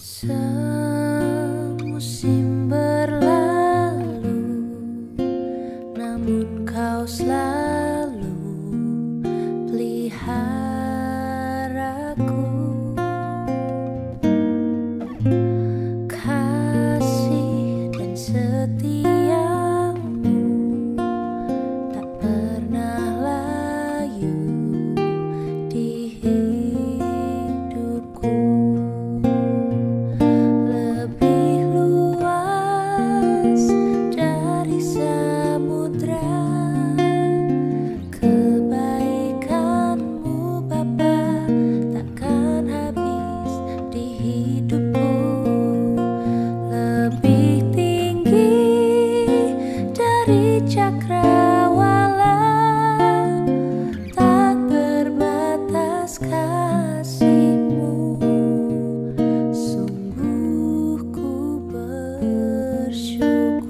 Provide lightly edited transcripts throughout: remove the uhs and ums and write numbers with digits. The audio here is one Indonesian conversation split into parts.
Semusim berlalu, namun kau selalu peliharaku. Kasih dan setiamu tak pernah layu di hidupku. Lebih luas dari samudra, kebaikanmu Bapa takkan habis di hidupku. Lebih tinggi dari cakrawala, tak terbatas kasih-Mu. Sungguh ku bersyukur.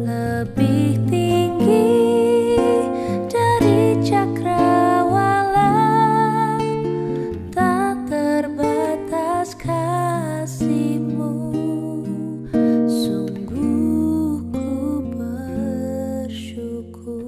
Lebih tinggi dari cakrawala, tak terbatas kasih-Mu. Sungguh ku bersyukur.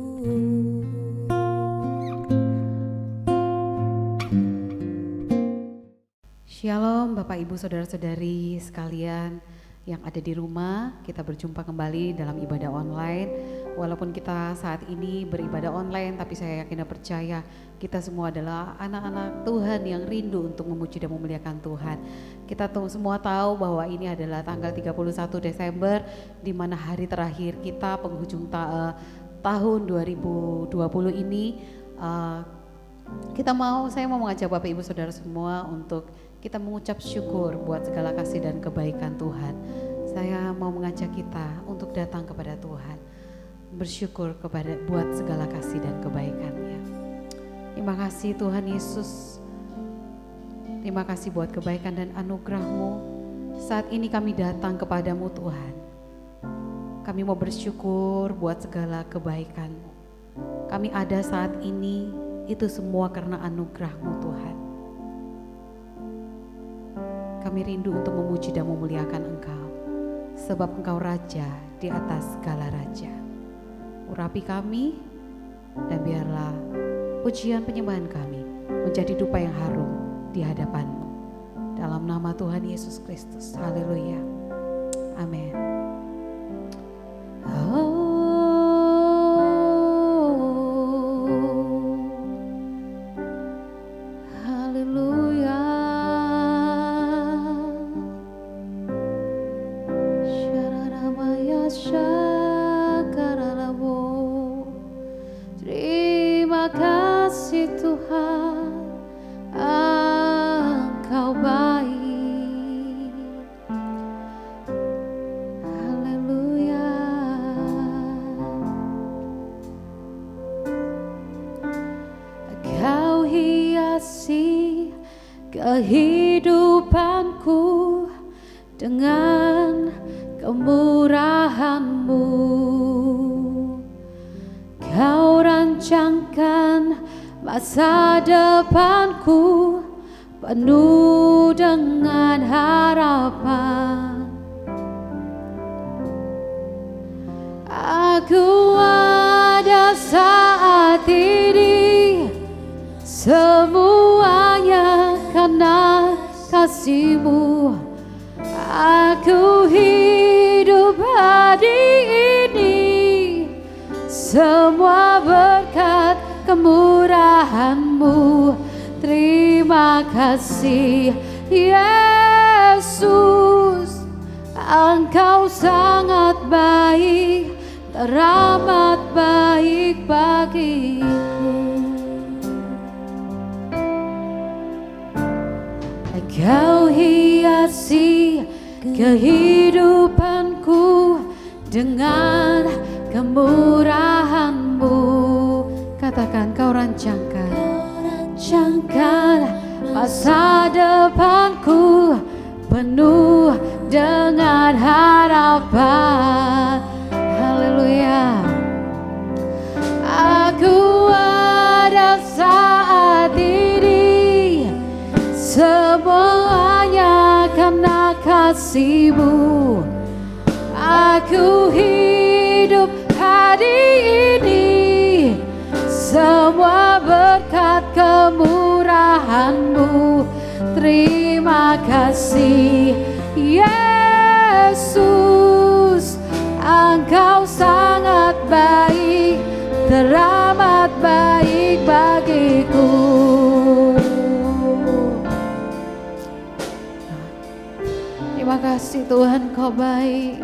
Shalom Bapak Ibu Saudara-saudari sekalian yang ada di rumah. Kita berjumpa kembali dalam ibadah online. Walaupun kita saat ini beribadah online, tapi saya yakin dan percaya kita semua adalah anak-anak Tuhan yang rindu untuk memuji dan memuliakan Tuhan. Kita semua tahu bahwa ini adalah tanggal 31 Desember, di mana hari terakhir kita penghujung tahun 2020 ini. Saya mau mengajak Bapak Ibu Saudara semua untuk kita mengucap syukur buat segala kasih dan kebaikan Tuhan. Saya mau mengajak kita untuk datang kepada Tuhan, bersyukur buat segala kasih dan kebaikan-Nya. Terima kasih Tuhan Yesus. Terima kasih buat kebaikan dan anugerah-Mu. Saat ini kami datang kepadamu Tuhan. Kami mau bersyukur buat segala kebaikan-Mu. Kami ada saat ini, itu semua karena anugerah-Mu Tuhan. Kami rindu untuk memuji dan memuliakan Engkau, sebab Engkau Raja di atas segala raja. Urapi kami, dan biarlah pujian penyembahan kami menjadi dupa yang harum di hadapan-Mu. Dalam nama Tuhan Yesus Kristus, haleluya, amin. Terima kasih Tuhan, Engkau baik. Haleluya. Kau hiasi kehidupanku dengan kemurahan-Mu. Kau rancangkan masa depanku penuh dengan harapan. Aku ada saat ini, semuanya karena kasih-Mu. Aku hidup hari ini, semua berkat kemurahan-Mu. Terima kasih Yesus, Engkau sangat baik, teramat baik bagiku. Engkau hiasi kehidupanku dengan kemurahan-Mu. Katakan, kau rancangkan masa depanku penuh dengan harapan. Haleluya. Aku ada saat ini, semuanya karena kasih-Mu. Aku hidup hari ini, semua berkat kemurahan-Mu. Terima kasih Yesus, Engkau sangat baik, teramat baik bagiku. Terima kasih Tuhan, Kau baik.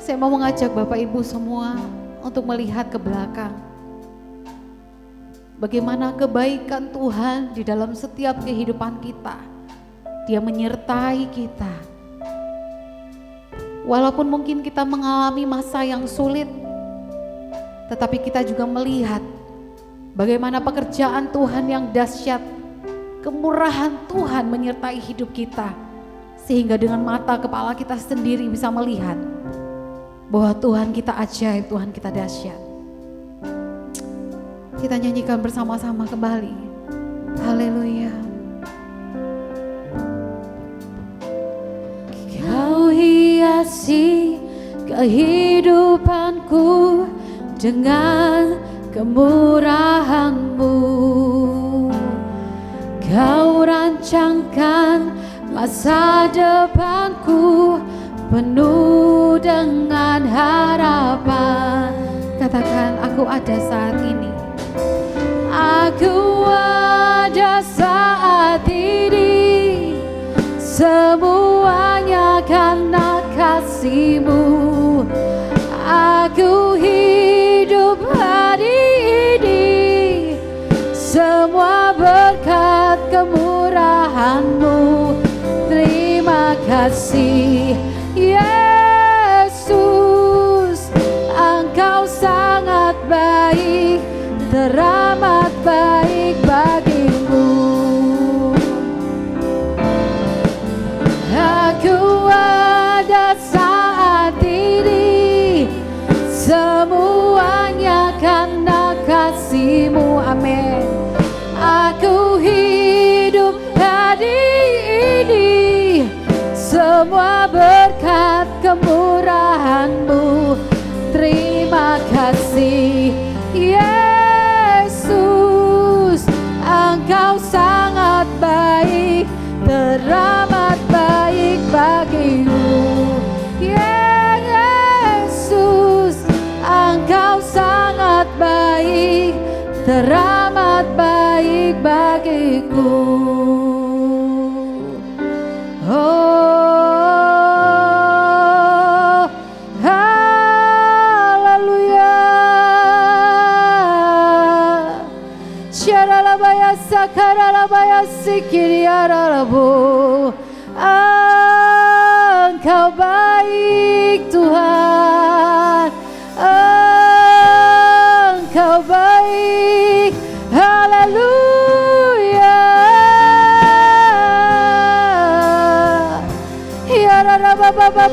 Saya mau mengajak Bapak Ibu semua untuk melihat ke belakang. Bagaimana kebaikan Tuhan di dalam setiap kehidupan kita. Dia menyertai kita. Walaupun mungkin kita mengalami masa yang sulit, tetapi kita juga melihat bagaimana pekerjaan Tuhan yang dahsyat, kemurahan Tuhan menyertai hidup kita. Sehingga dengan mata kepala kita sendiri bisa melihat bahwa Tuhan kita ajaib, Tuhan kita dahsyat. Kita nyanyikan bersama-sama kembali. Haleluya. Kau hiasi kehidupanku dengan kemurahan-Mu. Kau rancangkan masa depanku penuh dengan harapan. Katakan, aku ada saat ini. Aku ada saat ini, semuanya karena kasih-Mu. Aku hidup hari ini, semua berkat kemurahan-Mu. Terima kasih Yesus, Engkau sangat baik, teramat baik bagiku. Aku ada saat ini, semuanya karena kasih-Mu. Amin. Aku hidup hari ini, semua berkat kemurahan-Mu. Terima kasih Yesus, Engkau sangat baik, teramat baik bagiku. Yesus, Engkau sangat baik, teramat baik bagiku. Oh, haleluya. Syaralabaya sakaralabaya sikiriaralabu. Engkau baik Tuhan, Engkau baik. Haleluya.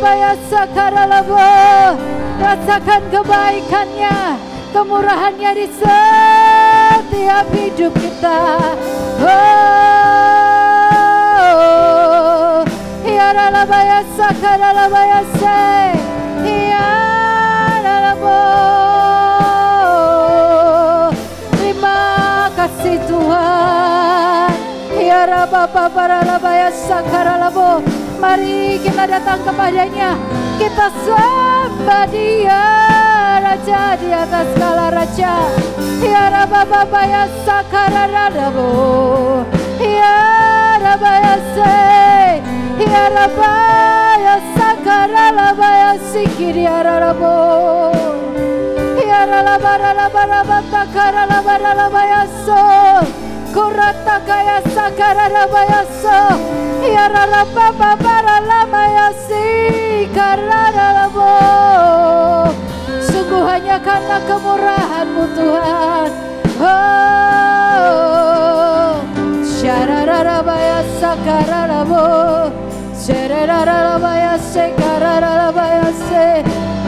Ya sakaralabo, rasakan kebaikannya, kemurahannya di setiap hidup kita. Oh, ya ralabaya sakaralabaya se, ya ralabo. Terima kasih Tuhan. Ya rababa baralabaya sakaralabo. Mari kita datang kepadanya, kita sembah Dia, Raja di atas segala raja. Ya Rababa ya sakararabo, ya Rabaya se, ya Rabaya sakaralabaya sikiri arabo, ya Rabara takaralabaya so. Kurata kaya sakararabaya so, ya rarababa baralamaya si kararabo. Sungguh hanya karena kemurahan-Mu Tuhan. Oh, syarararabaya sakararabo,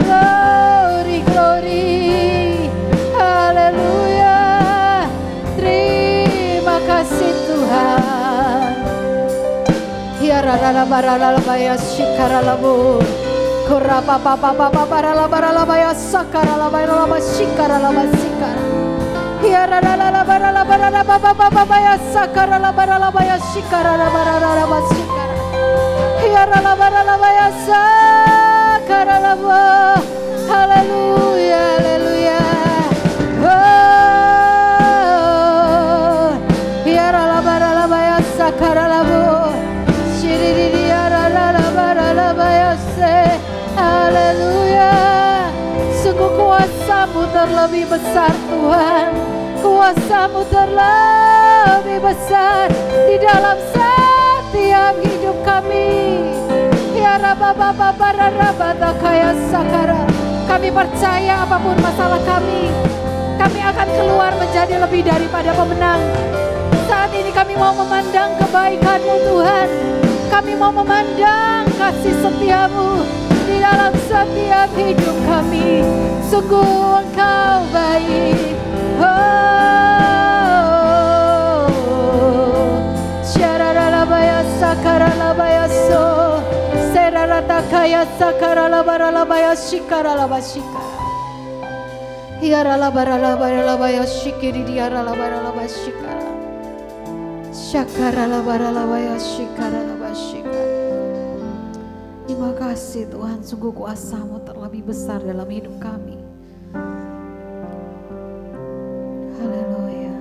Glory, glory. Haleluya. Terima kasih Tuhan. Ya rara bara baya shikara labu. Korapa papa papa bara baya sakara baya shikara sikara. Ya rara bara papa baya sakara baya shikara sikara. Ya rara baya sakara labu. Haleluya, haleluya. Oh, ya rara baya sakara labu. Haleluya. Sungguh kuasa-Mu terlebih besar Tuhan. Kuasa-Mu terlebih besar di dalam setiap hidup kami. Ya Rabba kaya sakara. Kami percaya apapun masalah kami akan keluar menjadi lebih daripada pemenang. Saat ini kami mau memandang kebaikan-Mu Tuhan. Kami mau memandang kasih setia-Mu di dalam setiap hidup kami. Sungguh Engkau baik. Oh, syararalabaya sakaralabaya so, seraratakaya sakaralabaralabaya shikaralabashikara. Hiaralabaralabaralabaya shikiri diaralabaralabaya shikara. Syakaralabaralabaya shikaralabashikara. Terima kasih Tuhan, sungguh kuasa-Mu terlebih besar dalam hidup kami. Haleluya.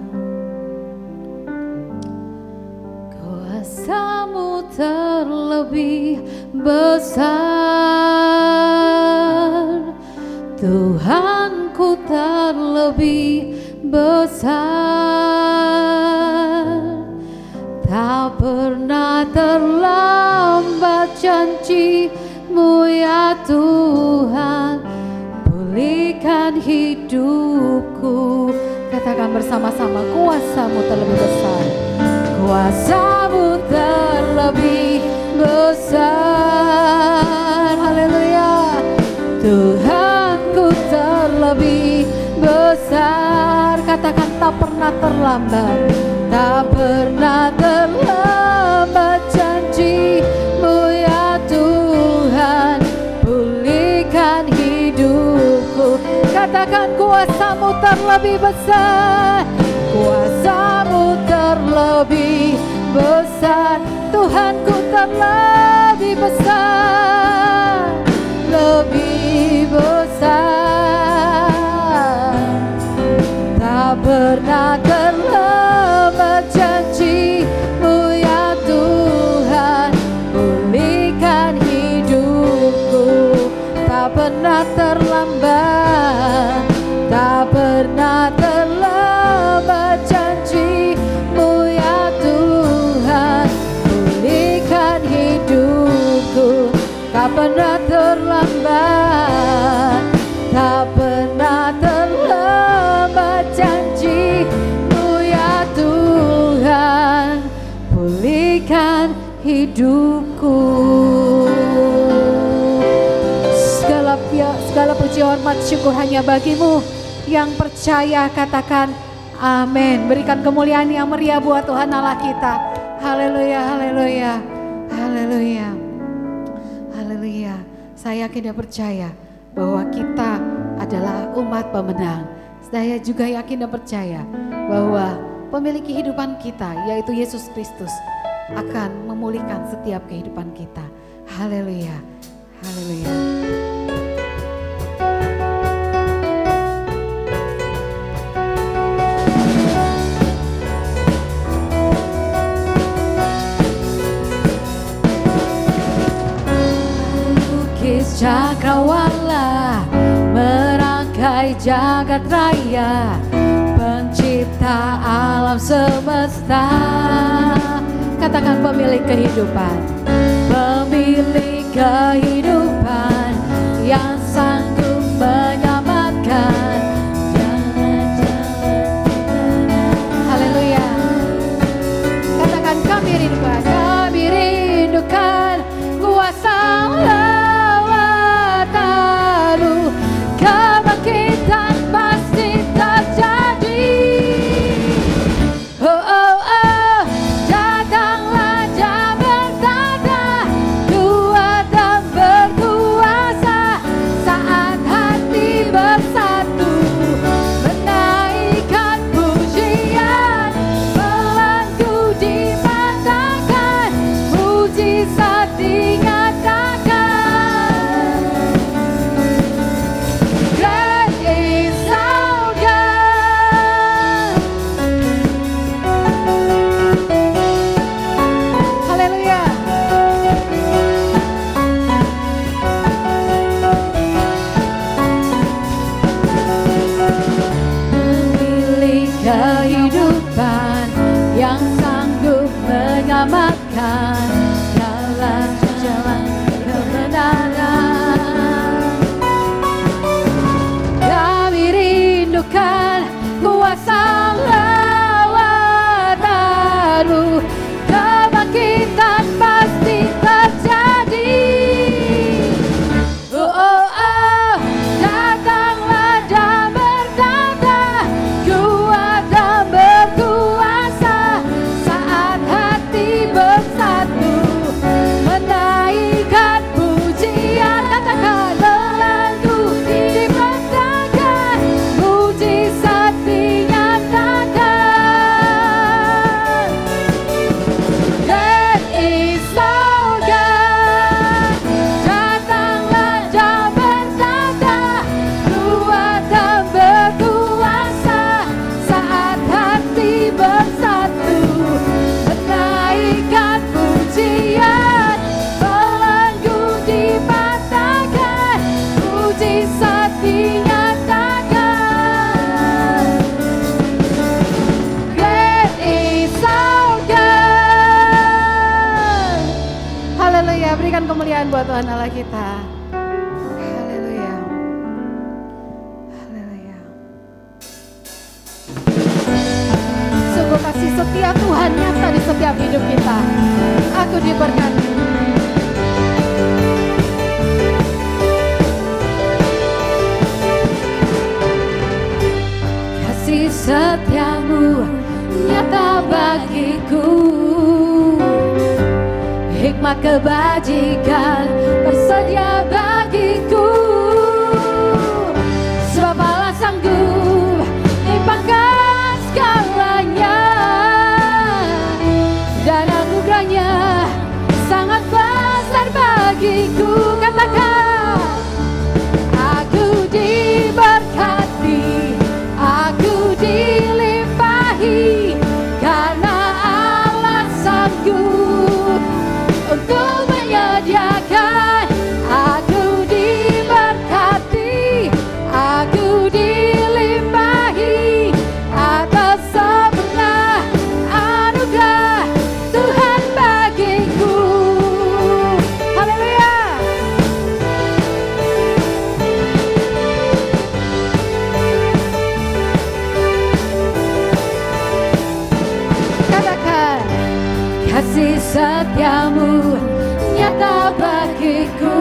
Kuasa-Mu terlebih besar, Tuhanku terlebih besar. Tak pernah terlambat janji-Mu ya Tuhan, pulihkan hidupku. Katakan bersama-sama, kuasa-Mu terlebih besar. Kuasa-Mu terlebih besar. Haleluya. Tuhanku terlebih besar. Katakan tak pernah terlambat. Tak pernah terlambat janji-Mu ya Tuhan, pulihkan hidupku. Katakan kuasa-Mu terlebih besar. Kuasa-Mu terlebih besar. Tuhanku terlebih besar. Lebih besar. Tak pernah terlambat janji-Mu ya Tuhan, pulihkan hidupku. Tak pernah terlambat, tak pernah terlambat janji-Mu ya Tuhan, pulihkan hidupku. Tak pernah terlambat, tak pernah terlambat janji-Mu ya Tuhan, pulihkan hidupku. Segala puji hormat syukur hanya bagi-Mu. Yang percaya katakan amin. Berikan kemuliaan yang meriah buat Tuhan Allah kita. Haleluya, haleluya, haleluya, haleluya. Saya yakin dan percaya bahwa kita adalah umat pemenang. Saya juga yakin dan percaya bahwa pemilik kehidupan kita, yaitu Yesus Kristus, akan memulihkan setiap kehidupan kita. Haleluya, haleluya. Cakrawala merangkai jagat raya, pencipta alam semesta. Katakan pemilik kehidupan, pemilik kehidupan yang sanggup menyelamatkan. Haleluya. Katakan kami rindukan, kami rindukan Haleluya, berikan kemuliaan buat Tuhan Allah kita. Haleluya. Haleluya. Sungguh kasih setia Tuhan nyata di setiap hidup kita. Aku diberkati. Kasih setiamu nyata bagiku, hikmat kebajikan tersedia bagiku, sebab Allah sanggup limpahkan segalanya, dan anugerahnya sangat besar bagiku. Katakan, aku diberkati, aku dilimpahi, karena Allah sanggup untuk menyediakan. Aku diberkati, aku dilimpahi atas sempurna anugerah Tuhan bagiku. Haleluya. Katakan, kasih setiamu nyata bagiku,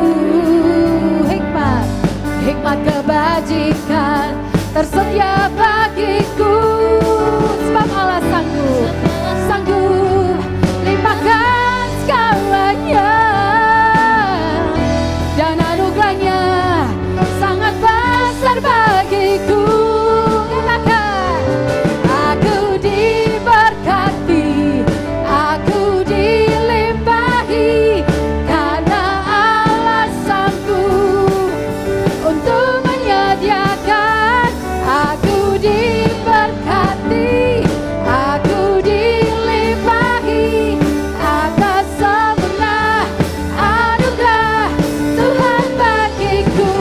hikmat kebajikan tersedia bagiku, sebab Allah sanggup limpahkan segalanya, dan anugerahnya sangat besar bagiku. Katakan, aku diberkati, aku dilimpahi, karena Allah sanggup untuk menyediakan. Aku diberkati, aku dilimpahi atas sempurna anugerah Tuhan bagiku.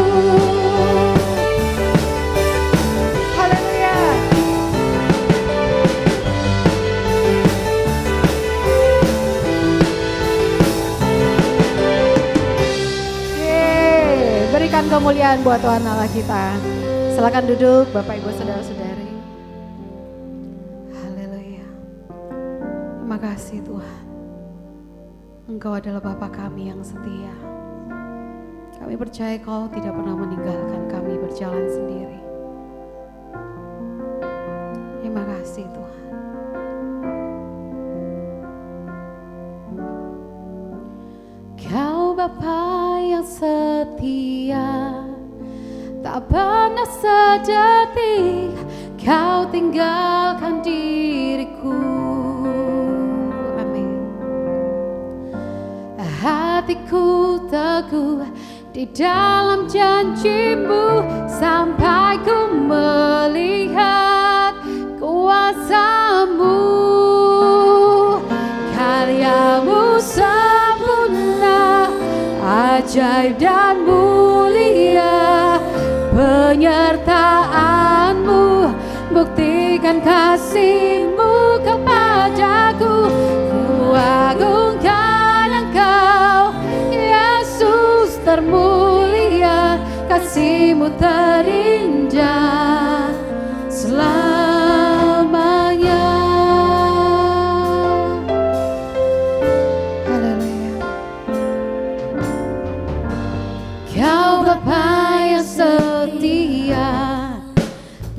Haleluya. Berikan kemuliaan buat Tuhan Allah kita. Silakan duduk Bapak Ibu Saudara-saudari. Haleluya. Terima kasih Tuhan. Engkau adalah Bapa kami yang setia. Kami percaya Kau tidak pernah meninggalkan kami berjalan sendiri. Terima kasih Tuhan. Kau Bapa yang setia, tak pernah sedetik Kau tinggalkan diriku. Amin. Hatiku teguh di dalam janji-Mu, sampai ku melihat kuasa-Mu. Karya-Mu sempurna, ajaib dan mulia, penyertaan-Mu buktikan kasih-Mu kepadaku. Ku agungkan Engkau, Yesus termulia, kasih-Mu terindah selamanya. Haleluya. Kau Bapa yang setia,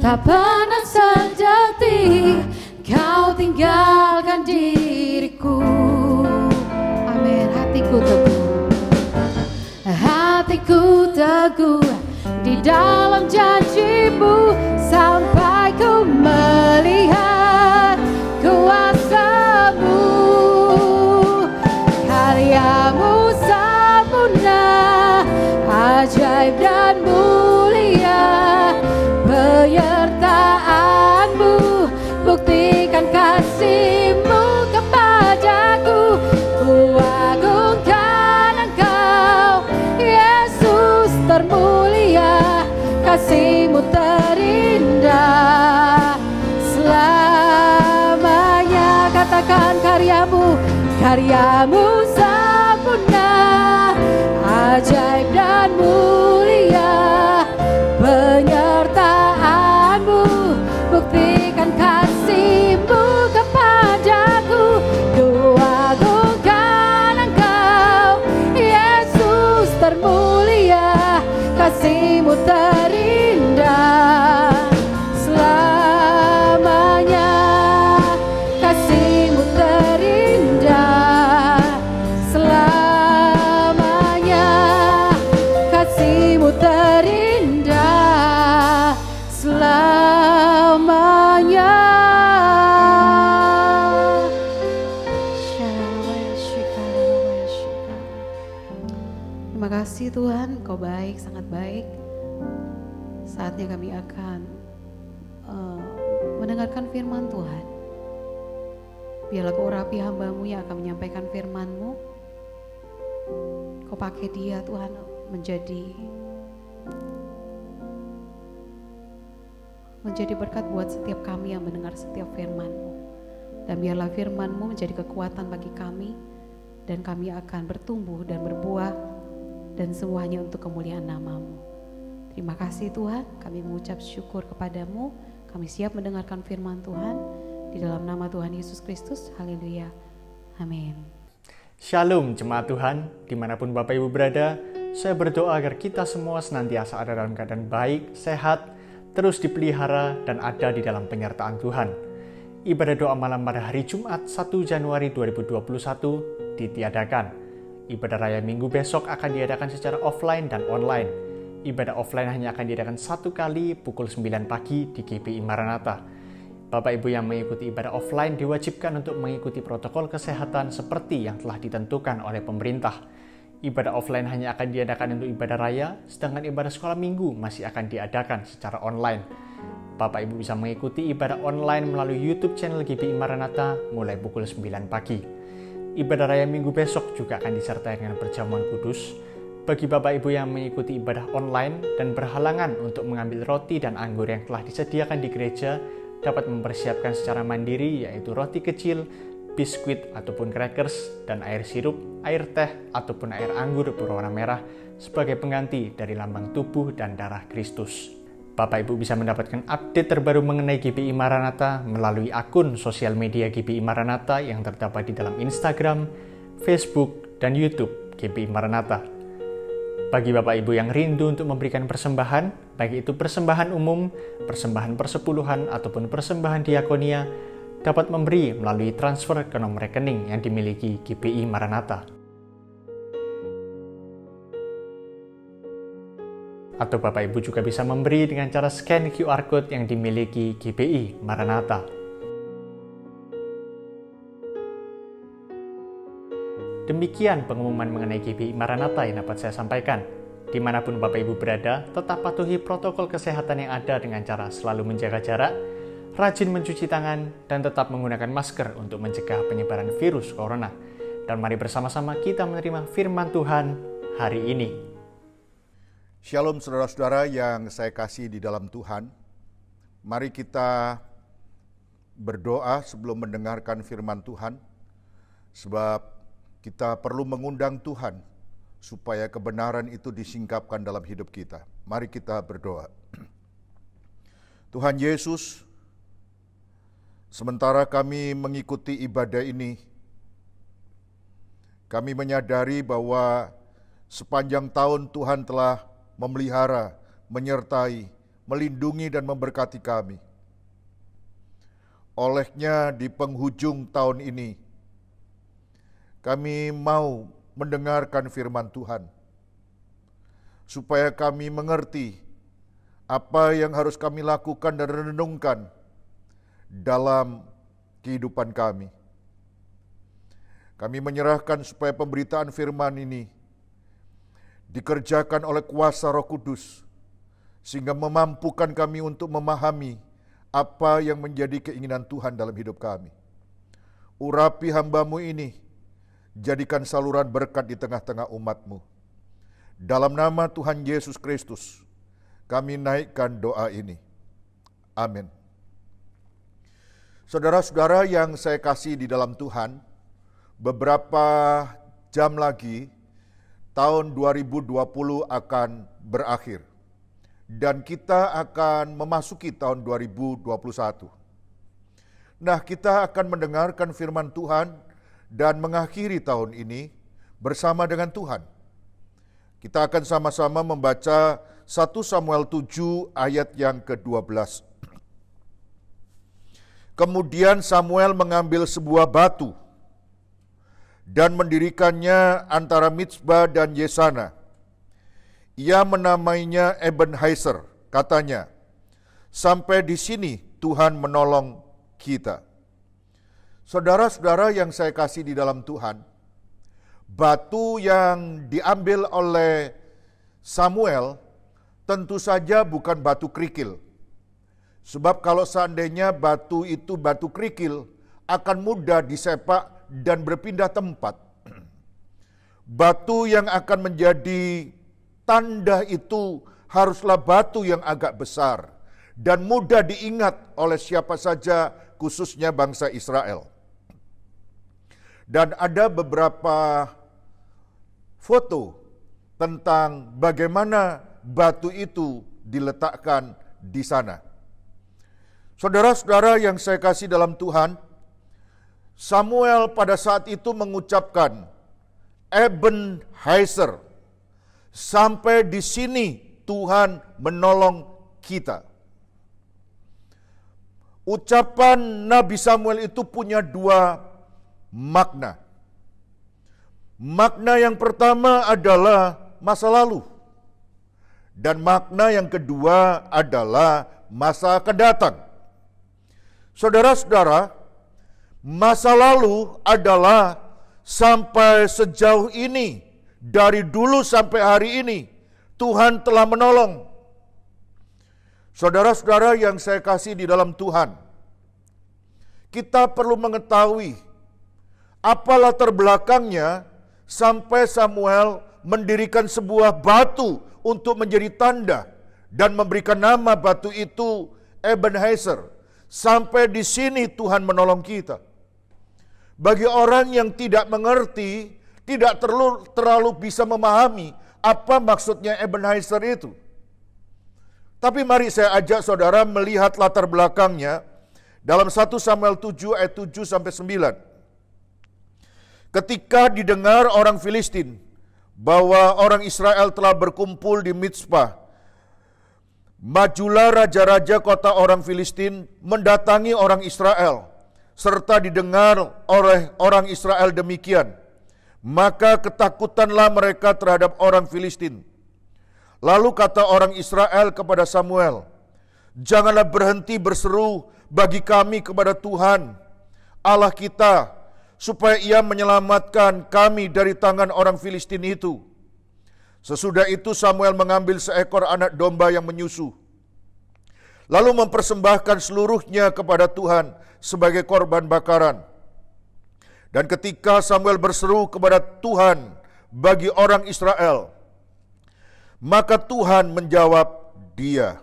tak pernah sedetik Kau tinggalkan diriku. Amin. Hatiku teguh di dalam janji-Mu, sampai ku melihat kuasa-Mu. Karya-Mu sempurna, ajaib dan mulia, penyertaan-Mu buktikan kasih-Mu kepadaku. Ku agungkan Engkau, Yesus termulia, kasih-Mu terindah selamanya. Katakan, karya-Mu sempurna, Terima kasih Tuhan, Engkau baik, sangat baik. Saatnya kami akan mendengarkan firman Tuhan. Biarlah Kau urapi hamba-Mu yang akan menyampaikan firman-Mu. Kau pakai dia Tuhan menjadi berkat buat setiap kami yang mendengar setiap firman-Mu. Dan biarlah firman-Mu menjadi kekuatan bagi kami, dan kami akan bertumbuh dan berbuah, dan semuanya untuk kemuliaan nama-Mu. Terima kasih Tuhan, kami mengucap syukur kepadamu. Kami siap mendengarkan firman Tuhan, di dalam nama Tuhan Yesus Kristus. Haleluya. Amin. Shalom jemaat Tuhan, dimanapun Bapak Ibu berada, saya berdoa agar kita semua senantiasa ada dalam keadaan baik, sehat, terus dipelihara, dan ada di dalam penyertaan Tuhan. Ibadah doa malam pada hari Jumat 1 Januari 2021 ditiadakan. Ibadah raya minggu besok akan diadakan secara offline dan online. Ibadah offline hanya akan diadakan 1 kali pukul 9 pagi di GBI Maranatha. Bapak Ibu yang mengikuti ibadah offline diwajibkan untuk mengikuti protokol kesehatan seperti yang telah ditentukan oleh pemerintah. Ibadah offline hanya akan diadakan untuk ibadah raya, sedangkan ibadah sekolah minggu masih akan diadakan secara online. Bapak Ibu bisa mengikuti ibadah online melalui YouTube channel GBI Maranatha mulai pukul 9 pagi. Ibadah raya minggu besok juga akan disertai dengan perjamuan kudus. Bagi Bapak Ibu yang mengikuti ibadah online dan berhalangan untuk mengambil roti dan anggur yang telah disediakan di gereja, dapat mempersiapkan secara mandiri, yaitu roti kecil, biskuit ataupun crackers, dan air sirup, air teh ataupun air anggur berwarna merah sebagai pengganti dari lambang tubuh dan darah Kristus. Bapak Ibu bisa mendapatkan update terbaru mengenai GBI Maranatha melalui akun sosial media GBI Maranatha yang terdapat di dalam Instagram, Facebook, dan YouTube GBI Maranatha. Bagi Bapak Ibu yang rindu untuk memberikan persembahan, baik itu persembahan umum, persembahan persepuluhan, ataupun persembahan diakonia, dapat memberi melalui transfer ke nomor rekening yang dimiliki GBI Maranatha. Atau Bapak Ibu juga bisa memberi dengan cara scan QR Code yang dimiliki GBI Maranatha. Demikian pengumuman mengenai GBI Maranatha yang dapat saya sampaikan. Dimanapun Bapak Ibu berada, tetap patuhi protokol kesehatan yang ada dengan cara selalu menjaga jarak, rajin mencuci tangan, dan tetap menggunakan masker untuk mencegah penyebaran virus corona. Dan mari bersama-sama kita menerima firman Tuhan hari ini. Shalom saudara-saudara yang saya kasih di dalam Tuhan. Mari kita berdoa sebelum mendengarkan firman Tuhan, sebab kita perlu mengundang Tuhan supaya kebenaran itu disingkapkan dalam hidup kita. Mari kita berdoa. Tuhan Yesus, sementara kami mengikuti ibadah ini, kami menyadari bahwa sepanjang tahun Tuhan telah memelihara, menyertai, melindungi dan memberkati kami. Olehnya di penghujung tahun ini, kami mau mendengarkan firman Tuhan, supaya kami mengerti apa yang harus kami lakukan dan renungkan dalam kehidupan kami. Kami menyerahkan supaya pemberitaan firman ini dikerjakan oleh kuasa Roh Kudus, sehingga memampukan kami untuk memahami apa yang menjadi keinginan Tuhan dalam hidup kami. Urapi hamba-Mu ini, jadikan saluran berkat di tengah-tengah umat-Mu. Dalam nama Tuhan Yesus Kristus, kami naikkan doa ini. Amin. Saudara-saudara yang saya kasih di dalam Tuhan, beberapa jam lagi, tahun 2020 akan berakhir dan kita akan memasuki tahun 2021. Nah, kita akan mendengarkan firman Tuhan dan mengakhiri tahun ini bersama dengan Tuhan. Kita akan sama-sama membaca 1 Samuel 7 ayat yang ke-12. Kemudian Samuel mengambil sebuah batu dan mendirikannya antara Mizpah dan Yesana. Ia menamainya Ebenezer, katanya, sampai di sini Tuhan menolong kita. Saudara-saudara yang saya kasih di dalam Tuhan, Batu yang diambil oleh Samuel tentu saja bukan batu kerikil. Sebab kalau seandainya batu itu batu kerikil, akan mudah disepak dan berpindah tempat. Batu yang akan menjadi tanda itu haruslah batu yang agak besar dan mudah diingat oleh siapa saja, khususnya bangsa Israel. Dan ada beberapa foto tentang bagaimana batu itu diletakkan di sana. Saudara-saudara yang saya kasih dalam Tuhan, Samuel pada saat itu mengucapkan Ebenezer, sampai di sini Tuhan menolong kita. Ucapan Nabi Samuel itu punya dua makna. Makna yang pertama adalah masa lalu. Dan makna yang kedua adalah masa akan datang. Saudara-saudara, masa lalu adalah sampai sejauh ini, dari dulu sampai hari ini, Tuhan telah menolong. Saudara-saudara yang saya kasih di dalam Tuhan, kita perlu mengetahui apa latar belakangnya sampai Samuel mendirikan sebuah batu untuk menjadi tanda dan memberikan nama batu itu Ebenezer. Sampai di sini Tuhan menolong kita. Bagi orang yang tidak mengerti, tidak terlalu bisa memahami apa maksudnya Ebenezer itu. Tapi mari saya ajak saudara melihat latar belakangnya dalam 1 Samuel 7 ayat 7 sampai 9. Ketika didengar orang Filistin bahwa orang Israel telah berkumpul di Mizpah, majulah raja-raja kota orang Filistin mendatangi orang Israel, serta didengar oleh orang Israel demikian. Maka ketakutanlah mereka terhadap orang Filistin. Lalu kata orang Israel kepada Samuel, "Janganlah berhenti berseru bagi kami kepada Tuhan Allah kita, supaya ia menyelamatkan kami dari tangan orang Filistin itu." Sesudah itu Samuel mengambil seekor anak domba yang menyusu, lalu mempersembahkan seluruhnya kepada Tuhan sebagai korban bakaran. Dan ketika Samuel berseru kepada Tuhan bagi orang Israel, maka Tuhan menjawab dia.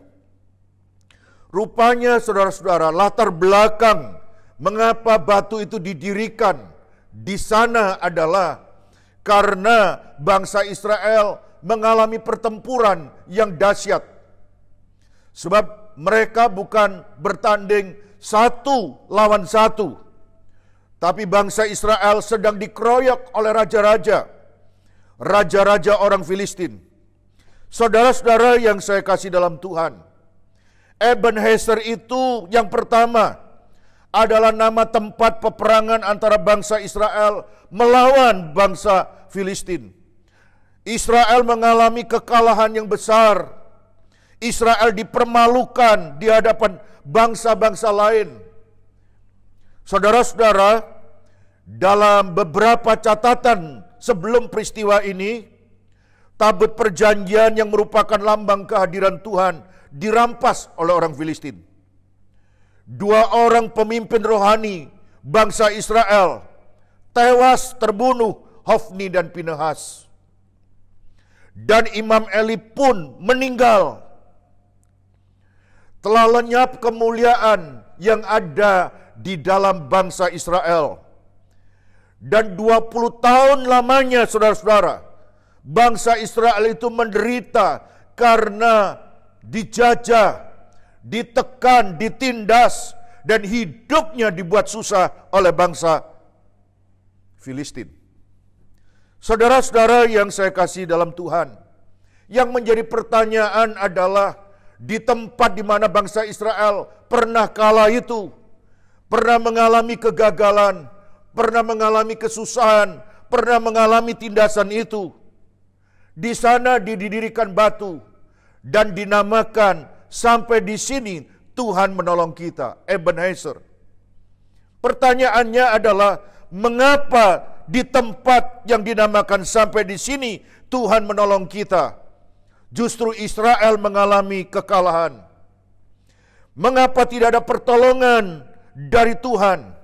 Rupanya saudara-saudara, latar belakang mengapa batu itu didirikan di sana adalah karena bangsa Israel mengalami pertempuran yang dahsyat. Sebab mereka bukan bertanding satu lawan satu, tapi bangsa Israel sedang dikeroyok oleh raja-raja orang Filistin. Saudara-saudara yang saya kasih dalam Tuhan, Ebenezer itu yang pertama adalah nama tempat peperangan antara bangsa Israel melawan bangsa Filistin. Israel mengalami kekalahan yang besar. Israel dipermalukan di hadapan bangsa-bangsa lain. Saudara-saudara, dalam beberapa catatan sebelum peristiwa ini, tabut perjanjian yang merupakan lambang kehadiran Tuhan dirampas oleh orang Filistin. Dua orang pemimpin rohani bangsa Israel tewas terbunuh, Hofni dan Pinehas. Dan Imam Eli pun meninggal. Telah lenyap kemuliaan yang ada di dalam bangsa Israel. Dan 20 tahun lamanya saudara-saudara, bangsa Israel itu menderita karena dijajah, ditekan, ditindas, dan hidupnya dibuat susah oleh bangsa Filistin. Saudara-saudara yang saya kasih dalam Tuhan, yang menjadi pertanyaan adalah di tempat di mana bangsa Israel pernah kalah itu, pernah mengalami kegagalan, pernah mengalami kesusahan, pernah mengalami tindasan itu. Di sana didirikan batu dan dinamakan sampai di sini Tuhan menolong kita, Ebenezer. Pertanyaannya adalah mengapa di tempat yang dinamakan sampai di sini Tuhan menolong kita. Justru Israel mengalami kekalahan. Mengapa tidak ada pertolongan dari Tuhan?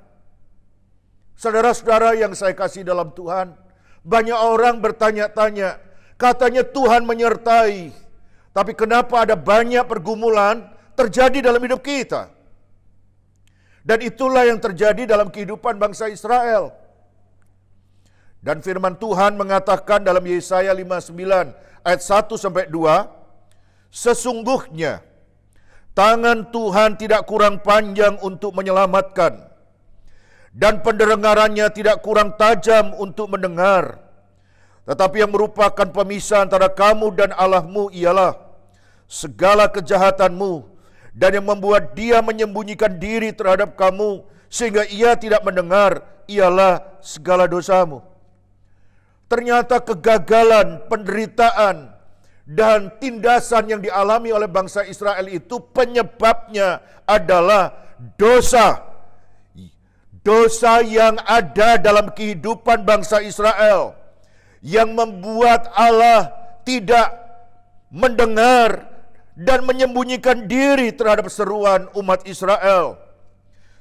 Saudara-saudara yang saya kasih dalam Tuhan, banyak orang bertanya-tanya, katanya Tuhan menyertai. Tapi kenapa ada banyak pergumulan terjadi dalam hidup kita? Dan itulah yang terjadi dalam kehidupan bangsa Israel. Dan firman Tuhan mengatakan dalam Yesaya 59 ayat 1-2, sesungguhnya tangan Tuhan tidak kurang panjang untuk menyelamatkan, dan pendengarannya tidak kurang tajam untuk mendengar. Tetapi yang merupakan pemisah antara kamu dan Allahmu ialah segala kejahatanmu, dan yang membuat dia menyembunyikan diri terhadap kamu sehingga ia tidak mendengar ialah segala dosamu. Ternyata kegagalan, penderitaan, dan tindasan yang dialami oleh bangsa Israel itu penyebabnya adalah dosa. Dosa yang ada dalam kehidupan bangsa Israel yang membuat Allah tidak mendengar dan menyembunyikan diri terhadap seruan umat Israel.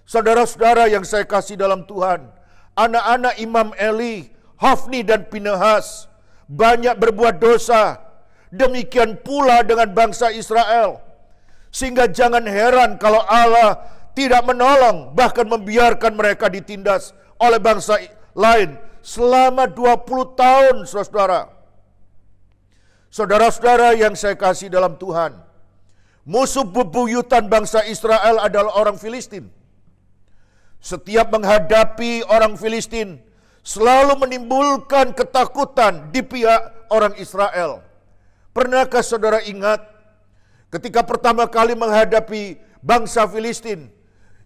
Saudara-saudara yang saya kasih dalam Tuhan, anak-anak Imam Eli, Hofni dan Pinehas banyak berbuat dosa. Demikian pula dengan bangsa Israel. Sehingga jangan heran kalau Allah tidak menolong, bahkan membiarkan mereka ditindas oleh bangsa lain selama 20 tahun, saudara-saudara. Saudara-saudara yang saya kasih dalam Tuhan, musuh bebuyutan bangsa Israel adalah orang Filistin. Setiap menghadapi orang Filistin, selalu menimbulkan ketakutan di pihak orang Israel. Pernahkah saudara ingat ketika pertama kali menghadapi bangsa Filistin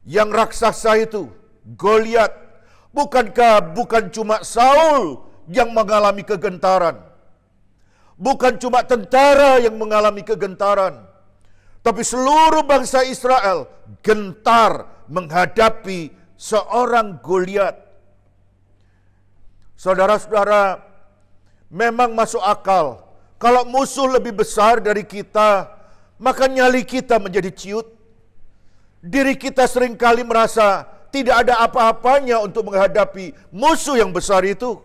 yang raksasa itu, Goliat? Bukankah bukan cuma Saul yang mengalami kegentaran? Bukan cuma tentara yang mengalami kegentaran, tapi seluruh bangsa Israel gentar menghadapi seorang Goliat. Saudara-saudara, memang masuk akal kalau musuh lebih besar dari kita, maka nyali kita menjadi ciut. Diri kita seringkali merasa tidak ada apa-apanya untuk menghadapi musuh yang besar itu.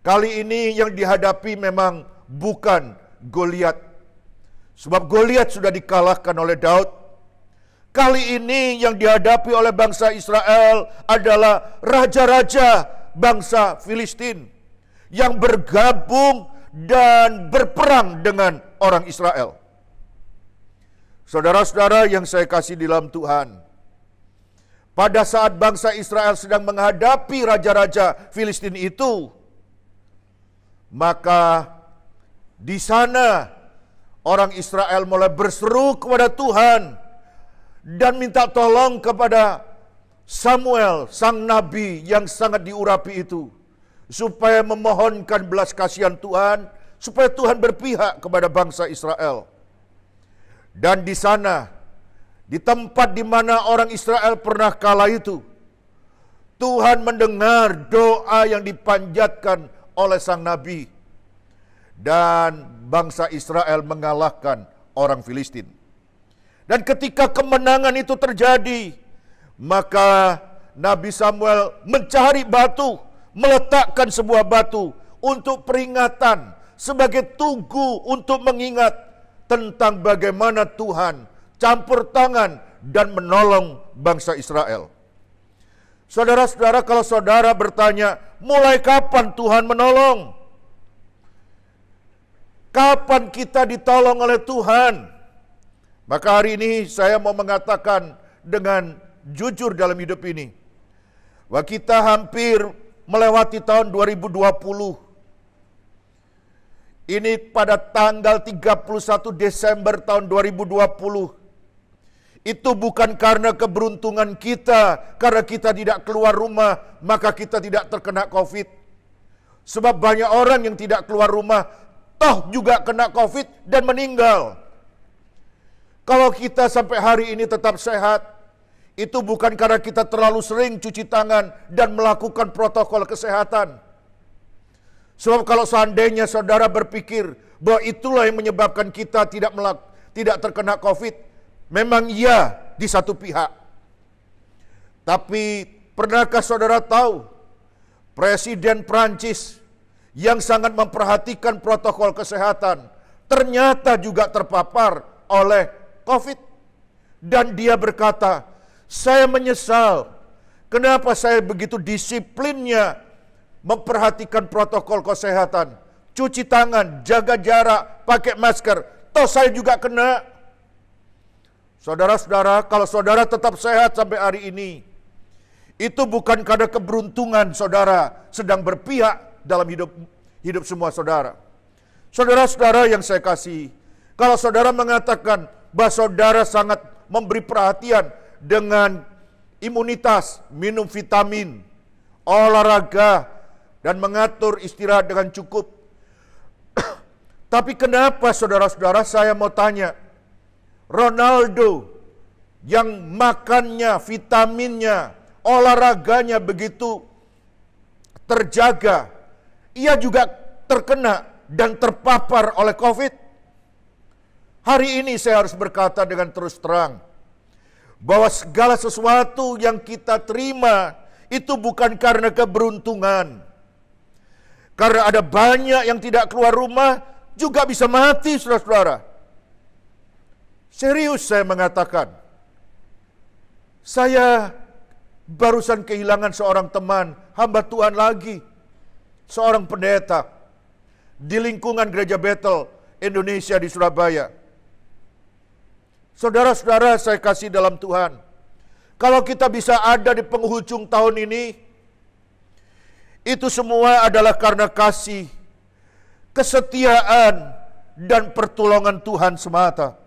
Kali ini yang dihadapi memang bukan Goliat, sebab Goliat sudah dikalahkan oleh Daud. Kali ini yang dihadapi oleh bangsa Israel adalah raja-raja bangsa Filistin yang bergabung dan berperang dengan orang Israel. Saudara-saudara yang saya kasih di dalam Tuhan, pada saat bangsa Israel sedang menghadapi raja-raja Filistin itu, maka di sana orang Israel mulai berseru kepada Tuhan dan minta tolong kepada Samuel, sang nabi yang sangat diurapi itu, supaya memohonkan belas kasihan Tuhan, supaya Tuhan berpihak kepada bangsa Israel. Dan di sana, di tempat di mana orang Israel pernah kalah itu, Tuhan mendengar doa yang dipanjatkan oleh sang nabi, dan bangsa Israel mengalahkan orang Filistin. Dan ketika kemenangan itu terjadi, maka Nabi Samuel mencari batu, meletakkan sebuah batu untuk peringatan, sebagai tugu untuk mengingat tentang bagaimana Tuhan campur tangan dan menolong bangsa Israel. Saudara-saudara, kalau saudara bertanya, mulai kapan Tuhan menolong? Kapan kita ditolong oleh Tuhan? Maka hari ini saya mau mengatakan dengan jujur dalam hidup ini, bahwa kita hampir melewati tahun 2020. Ini pada tanggal 31 Desember tahun 2020. Itu bukan karena keberuntungan kita, karena kita tidak keluar rumah, maka kita tidak terkena COVID. Sebab banyak orang yang tidak keluar rumah, toh juga kena COVID dan meninggal. Kalau kita sampai hari ini tetap sehat, itu bukan karena kita terlalu sering cuci tangan dan melakukan protokol kesehatan. Sebab kalau seandainya saudara berpikir bahwa itulah yang menyebabkan kita tidak terkena COVID, memang iya di satu pihak. Tapi pernahkah saudara tahu Presiden Prancis yang sangat memperhatikan protokol kesehatan ternyata juga terpapar oleh COVID. Dan dia berkata, saya menyesal kenapa saya begitu disiplinnya memperhatikan protokol kesehatan. Cuci tangan, jaga jarak, pakai masker. Toh saya juga kena. Saudara-saudara, kalau saudara tetap sehat sampai hari ini, itu bukan karena keberuntungan saudara sedang berpihak dalam hidup semua saudara. Saudara-saudara yang saya kasih, kalau saudara mengatakan bahwa saudara sangat memberi perhatian dengan imunitas, minum vitamin, olahraga, dan mengatur istirahat dengan cukup. Tapi kenapa saudara-saudara, saya mau tanya, Ronaldo yang makannya, vitaminnya, olahraganya begitu terjaga, ia juga terkena dan terpapar oleh COVID. Hari ini saya harus berkata dengan terus terang, bahwa segala sesuatu yang kita terima itu bukan karena keberuntungan. Karena ada banyak yang tidak keluar rumah juga bisa mati, saudara-saudara. Serius saya mengatakan, saya barusan kehilangan seorang teman, hamba Tuhan lagi, seorang pendeta di lingkungan Gereja Bethel Indonesia di Surabaya. Saudara-saudara saya kasih dalam Tuhan, kalau kita bisa ada di penghujung tahun ini, itu semua adalah karena kasih, kesetiaan, dan pertolongan Tuhan semata.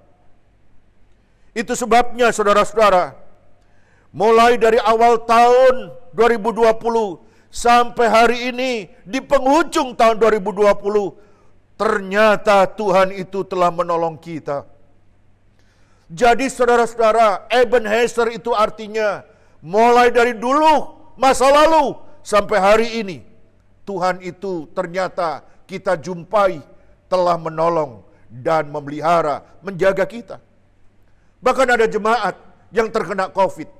Itu sebabnya saudara-saudara, mulai dari awal tahun 2020 sampai hari ini di penghujung tahun 2020, ternyata Tuhan itu telah menolong kita. Jadi saudara-saudara, Ebenezer itu artinya mulai dari dulu, masa lalu, sampai hari ini, Tuhan itu ternyata kita jumpai telah menolong dan memelihara, menjaga kita. Bahkan ada jemaat yang terkena COVID.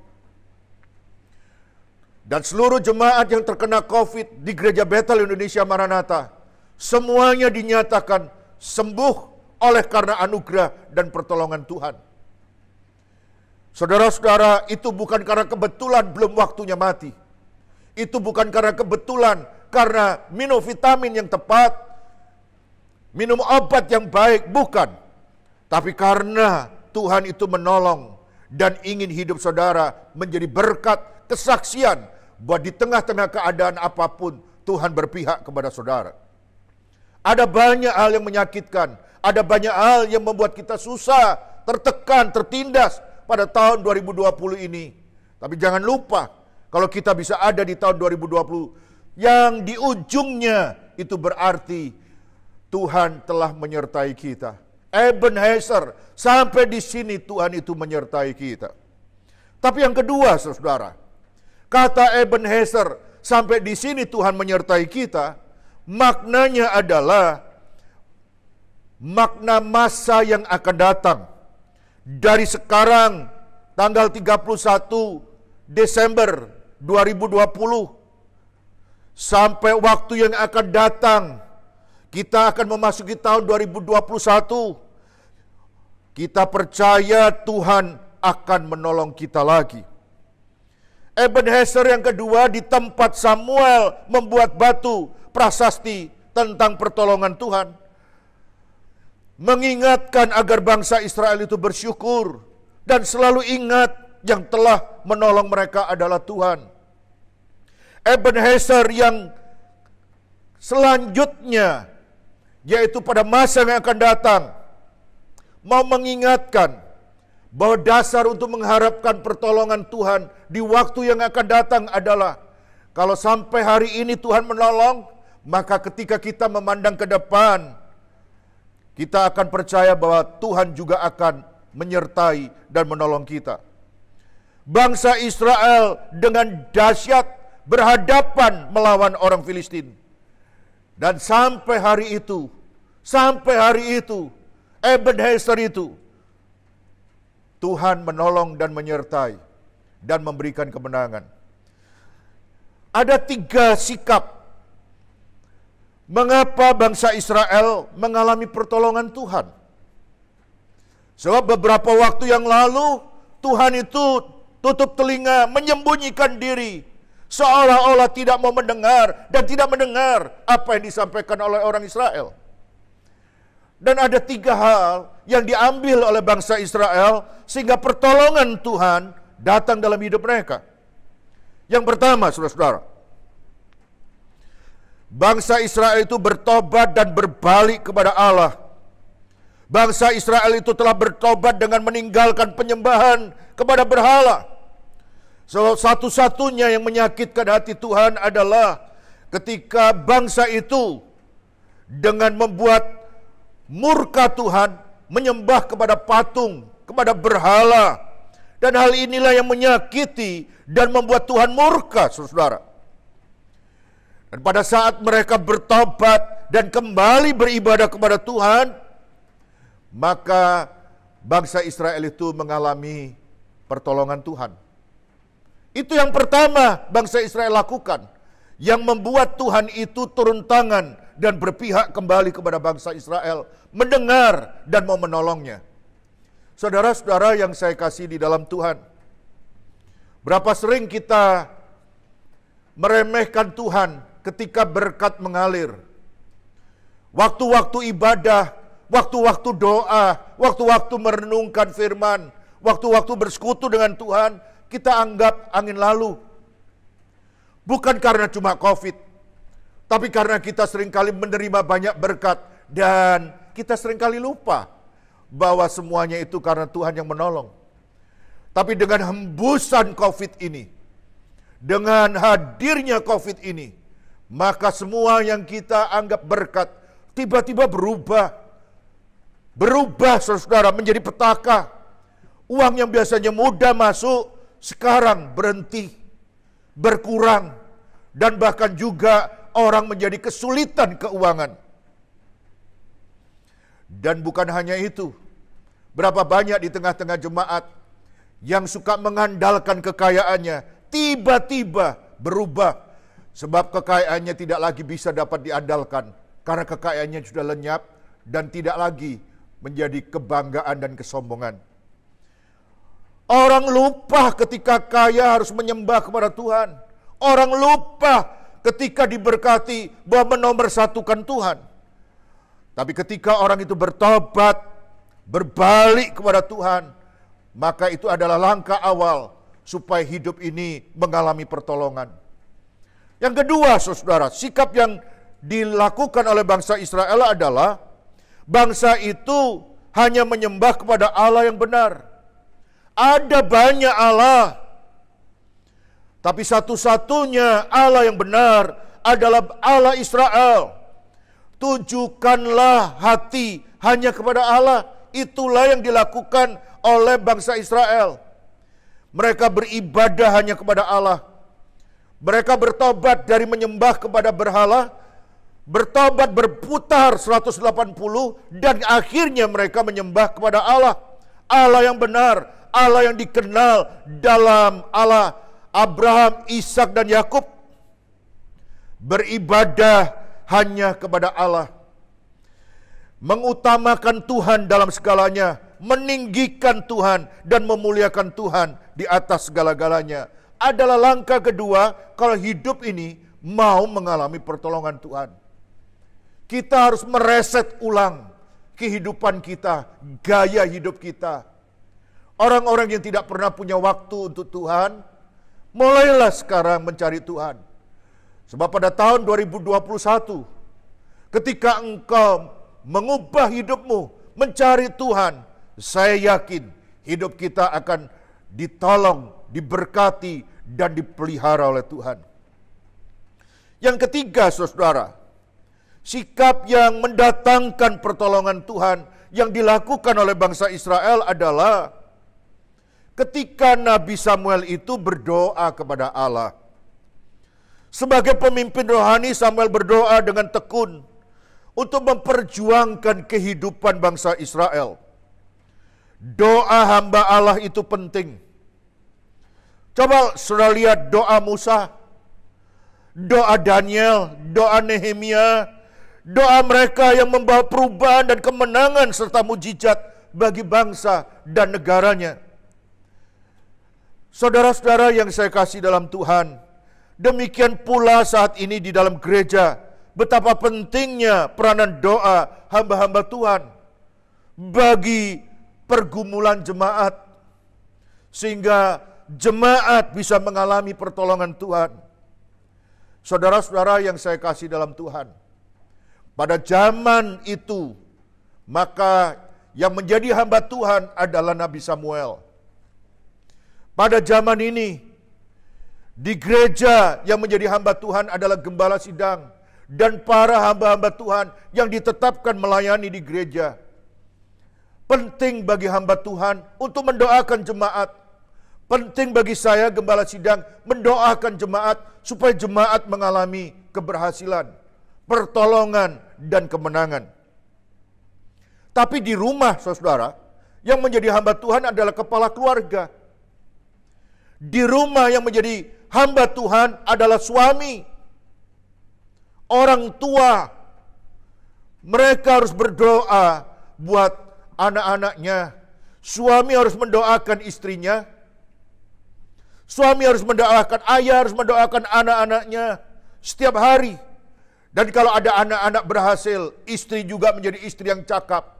Dan seluruh jemaat yang terkena COVID di Gereja Bethel Indonesia Maranatha, semuanya dinyatakan sembuh oleh karena anugerah dan pertolongan Tuhan. Saudara-saudara, itu bukan karena kebetulan belum waktunya mati. Itu bukan karena kebetulan, karena minum vitamin yang tepat, minum obat yang baik, bukan. Tapi karena Tuhan itu menolong dan ingin hidup saudara menjadi berkat, kesaksian bahwa di tengah-tengah keadaan apapun Tuhan berpihak kepada saudara. Ada banyak hal yang menyakitkan, ada banyak hal yang membuat kita susah, tertekan, tertindas pada tahun 2020 ini. Tapi jangan lupa, kalau kita bisa ada di tahun 2020 yang di ujungnya, itu berarti Tuhan telah menyertai kita. Ebenezer, sampai di sini Tuhan itu menyertai kita. Tapi yang kedua, saudara, kata Ebenezer, sampai di sini Tuhan menyertai kita, maknanya adalah makna masa yang akan datang. Dari sekarang, tanggal 31 Desember 2020, sampai waktu yang akan datang, kita akan memasuki tahun 2021. Kita percaya Tuhan akan menolong kita lagi. Ebenezer yang kedua, di tempat Samuel membuat batu prasasti tentang pertolongan Tuhan, mengingatkan agar bangsa Israel itu bersyukur dan selalu ingat yang telah menolong mereka adalah Tuhan. Ebenezer yang selanjutnya, yaitu pada masa yang akan datang, mau mengingatkan bahwa dasar untuk mengharapkan pertolongan Tuhan di waktu yang akan datang adalah, kalau sampai hari ini Tuhan menolong, maka ketika kita memandang ke depan, kita akan percaya bahwa Tuhan juga akan menyertai dan menolong kita. bangsa Israel dengan dahsyat berhadapan melawan orang Filistin. Dan sampai hari itu, Ebenezer itu, Tuhan menolong dan menyertai dan memberikan kemenangan. Ada 3 sikap mengapa bangsa Israel mengalami pertolongan Tuhan. Sebab beberapa waktu yang lalu Tuhan itu tutup telinga, menyembunyikan diri, seolah-olah tidak mau mendengar dan tidak mendengar apa yang disampaikan oleh orang Israel. Dan ada 3 hal yang diambil oleh bangsa Israel sehingga pertolongan Tuhan datang dalam hidup mereka. Yang pertama, saudara-saudara, bangsa Israel itu bertobat dan berbalik kepada Allah. Bangsa Israel itu telah bertobat dengan meninggalkan penyembahan kepada berhala. So, satu-satunya yang menyakitkan hati Tuhan adalah ketika bangsa itu dengan membuat murka Tuhan, menyembah kepada patung, kepada berhala. Dan hal inilah yang menyakiti dan membuat Tuhan murka, saudara. Dan pada saat mereka bertobat dan kembali beribadah kepada Tuhan, maka bangsa Israel itu mengalami pertolongan Tuhan. Itu yang pertama bangsa Israel lakukan, yang membuat Tuhan itu turun tangan dan berpihak kembali kepada bangsa Israel, mendengar dan mau menolongnya. Saudara-saudara yang saya kasih di dalam Tuhan, berapa sering kita meremehkan Tuhan ketika berkat mengalir. Waktu-waktu ibadah, waktu-waktu doa, waktu-waktu merenungkan firman, waktu-waktu bersekutu dengan Tuhan, kita anggap angin lalu. Bukan karena cuma COVID, tapi karena kita seringkali menerima banyak berkat dan kita seringkali lupa bahwa semuanya itu karena Tuhan yang menolong. Tapi dengan hembusan COVID ini, dengan hadirnya COVID ini, maka semua yang kita anggap berkat tiba-tiba berubah. Berubah, saudara, menjadi petaka. Uang yang biasanya mudah masuk, sekarang berhenti, berkurang, dan bahkan juga orang menjadi kesulitan keuangan. Dan bukan hanya itu, berapa banyak di tengah-tengah jemaat yang suka mengandalkan kekayaannya, tiba-tiba berubah, sebab kekayaannya tidak lagi bisa dapat diandalkan, karena kekayaannya sudah lenyap dan tidak lagi menjadi kebanggaan dan kesombongan. Orang lupa ketika kaya harus menyembah kepada Tuhan. Orang lupa ketika diberkati bahwa menomorsatukan Tuhan. Tapi ketika orang itu bertobat, berbalik kepada Tuhan, maka itu adalah langkah awal supaya hidup ini mengalami pertolongan. Yang kedua, saudara, sikap yang dilakukan oleh bangsa Israel adalah bangsa itu hanya menyembah kepada Allah yang benar. Ada banyak Allah, tapi satu-satunya Allah yang benar adalah Allah Israel. Tujukanlah hati hanya kepada Allah. Itulah yang dilakukan oleh bangsa Israel. Mereka beribadah hanya kepada Allah. Mereka bertobat dari menyembah kepada berhala, bertobat berputar 180 dan akhirnya mereka menyembah kepada Allah. Allah yang benar, Allah yang dikenal dalam Allah Abraham, Ishak dan Yakub. Beribadah hanya kepada Allah. Mengutamakan Tuhan dalam segalanya, meninggikan Tuhan dan memuliakan Tuhan di atas segala-galanya adalah langkah kedua kalau hidup ini mau mengalami pertolongan Tuhan. Kita harus mereset ulang kehidupan kita, gaya hidup kita. Orang-orang yang tidak pernah punya waktu untuk Tuhan, mulailah sekarang mencari Tuhan. Sebab pada tahun 2021, ketika engkau mengubah hidupmu, mencari Tuhan, saya yakin hidup kita akan ditolong, diberkati, dan dipelihara oleh Tuhan. Yang ketiga, saudara, sikap yang mendatangkan pertolongan Tuhan yang dilakukan oleh bangsa Israel adalah ketika Nabi Samuel itu berdoa kepada Allah. Sebagai pemimpin rohani, Samuel berdoa dengan tekun untuk memperjuangkan kehidupan bangsa Israel. Doa hamba Allah itu penting. Coba saudara lihat doa Musa, doa Daniel, doa Nehemia, doa mereka yang membawa perubahan dan kemenangan serta mujizat bagi bangsa dan negaranya. Saudara-saudara yang saya kasih dalam Tuhan, demikian pula saat ini di dalam gereja, betapa pentingnya peranan doa hamba-hamba Tuhan bagi pergumulan jemaat, sehingga jemaat bisa mengalami pertolongan Tuhan. Saudara-saudara yang saya kasih dalam Tuhan, pada zaman itu, maka yang menjadi hamba Tuhan adalah Nabi Samuel. Pada zaman ini, di gereja yang menjadi hamba Tuhan adalah gembala sidang dan para hamba-hamba Tuhan yang ditetapkan melayani di gereja. Penting bagi hamba Tuhan untuk mendoakan jemaat. Penting bagi saya, gembala sidang, mendoakan jemaat supaya jemaat mengalami keberhasilan, pertolongan, dan kemenangan. Tapi di rumah, saudara, yang menjadi hamba Tuhan adalah kepala keluarga. Di rumah yang menjadi hamba Tuhan adalah suami, orang tua. Mereka harus berdoa buat anak-anaknya. Suami harus mendoakan istrinya. Suami harus mendoakan, ayah harus mendoakan anak-anaknya setiap hari. Dan kalau ada anak-anak berhasil, istri juga menjadi istri yang cakap.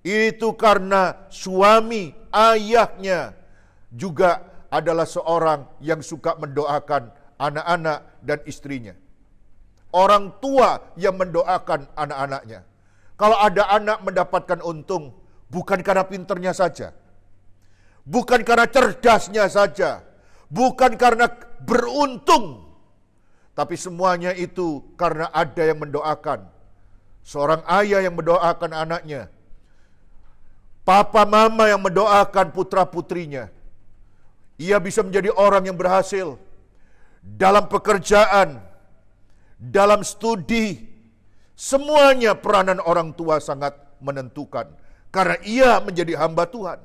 Itu karena suami, ayahnya juga adalah seorang yang suka mendoakan anak-anak dan istrinya. Orang tua yang mendoakan anak-anaknya. Kalau ada anak mendapatkan untung, bukan karena pinternya saja, bukan karena cerdasnya saja, bukan karena beruntung, tapi semuanya itu karena ada yang mendoakan. Seorang ayah yang mendoakan anaknya, papa mama yang mendoakan putra-putrinya. Ia bisa menjadi orang yang berhasil dalam pekerjaan, dalam studi. Semuanya peranan orang tua sangat menentukan karena ia menjadi hamba Tuhan.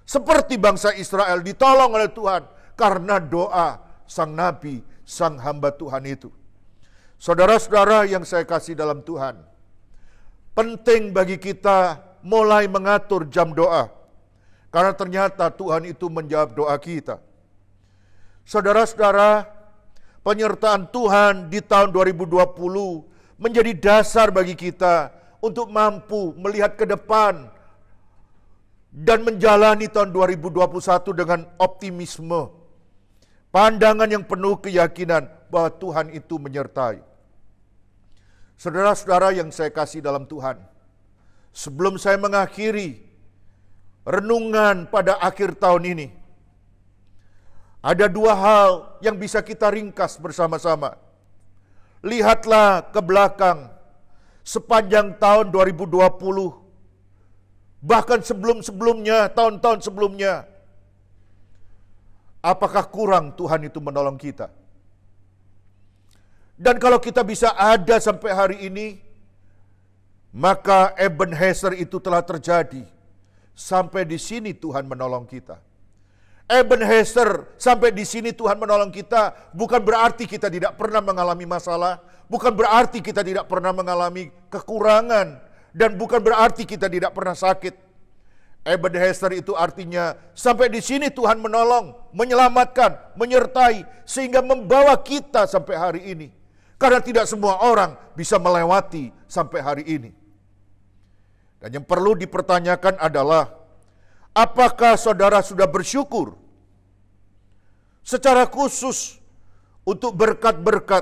Seperti bangsa Israel ditolong oleh Tuhan karena doa sang nabi, sang hamba Tuhan itu. Saudara-saudara yang saya kasih dalam Tuhan, penting bagi kita mulai mengatur jam doa. Karena ternyata Tuhan itu menjawab doa kita. Saudara-saudara, penyertaan Tuhan di tahun 2020 menjadi dasar bagi kita untuk mampu melihat ke depan dan menjalani tahun 2021 dengan optimisme. Pandangan yang penuh keyakinan bahwa Tuhan itu menyertai. Saudara-saudara yang saya kasih dalam Tuhan, sebelum saya mengakhiri renungan pada akhir tahun ini, ada dua hal yang bisa kita ringkas bersama-sama. Lihatlah ke belakang sepanjang tahun 2020, bahkan sebelum-sebelumnya, tahun-tahun sebelumnya. Apakah kurang Tuhan itu menolong kita? Dan kalau kita bisa ada sampai hari ini, maka Ebenezer itu telah terjadi. Sampai di sini Tuhan menolong kita. Ebenezer, sampai di sini Tuhan menolong kita, bukan berarti kita tidak pernah mengalami masalah, bukan berarti kita tidak pernah mengalami kekurangan, dan bukan berarti kita tidak pernah sakit. Ebenezer itu artinya sampai di sini Tuhan menolong, menyelamatkan, menyertai, sehingga membawa kita sampai hari ini. Karena tidak semua orang bisa melewati sampai hari ini. Dan yang perlu dipertanyakan adalah, apakah saudara sudah bersyukur secara khusus untuk berkat-berkat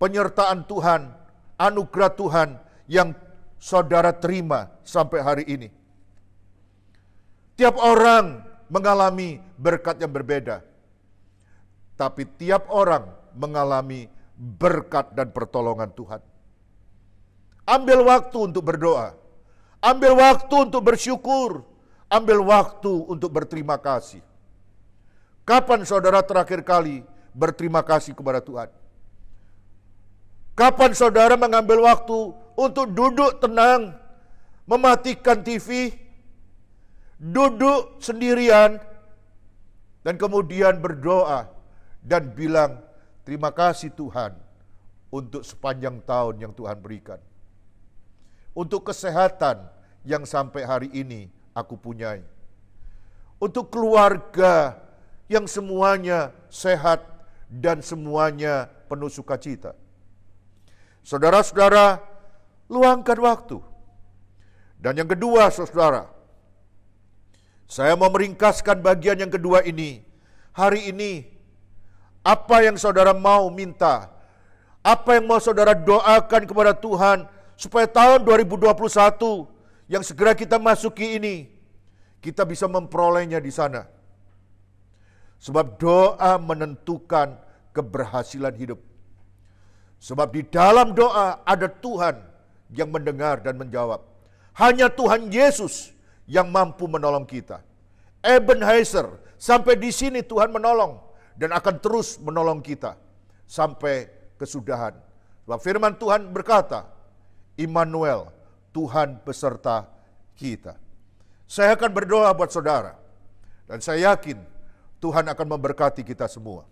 penyertaan Tuhan, anugerah Tuhan yang saudara terima sampai hari ini? Tiap orang mengalami berkat yang berbeda, tapi tiap orang mengalami berkat dan pertolongan Tuhan. Ambil waktu untuk berdoa. Ambil waktu untuk bersyukur. Ambil waktu untuk berterima kasih. Kapan saudara terakhir kali berterima kasih kepada Tuhan? Kapan saudara mengambil waktu untuk duduk tenang, mematikan TV, duduk sendirian, dan kemudian berdoa dan bilang, terima kasih Tuhan untuk sepanjang tahun yang Tuhan berikan. Untuk kesehatan yang sampai hari ini aku punyai. Untuk keluarga yang semuanya sehat dan semuanya penuh sukacita. Saudara-saudara, luangkan waktu. Dan yang kedua, saudara, saya mau meringkaskan bagian yang kedua ini. Hari ini, apa yang saudara mau minta, apa yang mau saudara doakan kepada Tuhan, supaya tahun 2021 yang segera kita masuki ini, kita bisa memperolehnya di sana. Sebab doa menentukan keberhasilan hidup. Sebab di dalam doa ada Tuhan yang mendengar dan menjawab. Hanya Tuhan Yesus yang mampu menolong kita. Ebenezer, sampai di sini Tuhan menolong dan akan terus menolong kita sampai kesudahan. Sebab firman Tuhan berkata, Immanuel, Tuhan beserta kita. Saya akan berdoa buat saudara. Dan saya yakin Tuhan akan memberkati kita semua.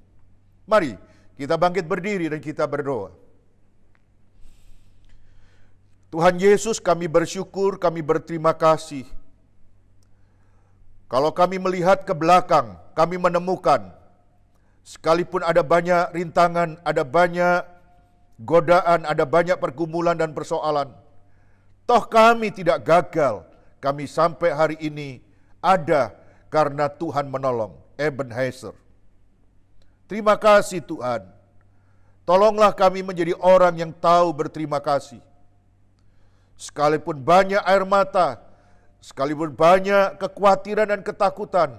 Mari kita bangkit berdiri dan kita berdoa. Tuhan Yesus, kami bersyukur, kami berterima kasih. Kalau kami melihat ke belakang, kami menemukan, sekalipun ada banyak rintangan, ada banyak godaan, ada banyak pergumulan dan persoalan, toh kami tidak gagal. Kami sampai hari ini ada karena Tuhan menolong. Ebenezer. Terima kasih Tuhan. Tolonglah kami menjadi orang yang tahu berterima kasih. Sekalipun banyak air mata, sekalipun banyak kekhawatiran dan ketakutan,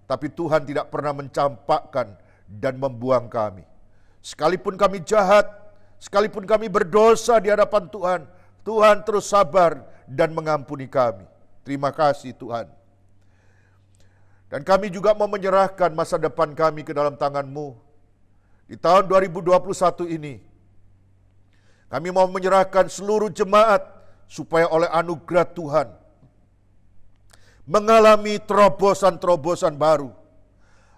tapi Tuhan tidak pernah mencampakkan dan membuang kami. Sekalipun kami jahat, sekalipun kami berdosa di hadapan Tuhan, Tuhan terus sabar dan mengampuni kami. Terima kasih Tuhan. Dan kami juga mau menyerahkan masa depan kami ke dalam tangan-Mu. Di tahun 2021 ini, kami mau menyerahkan seluruh jemaat supaya oleh anugerah Tuhan mengalami terobosan-terobosan baru.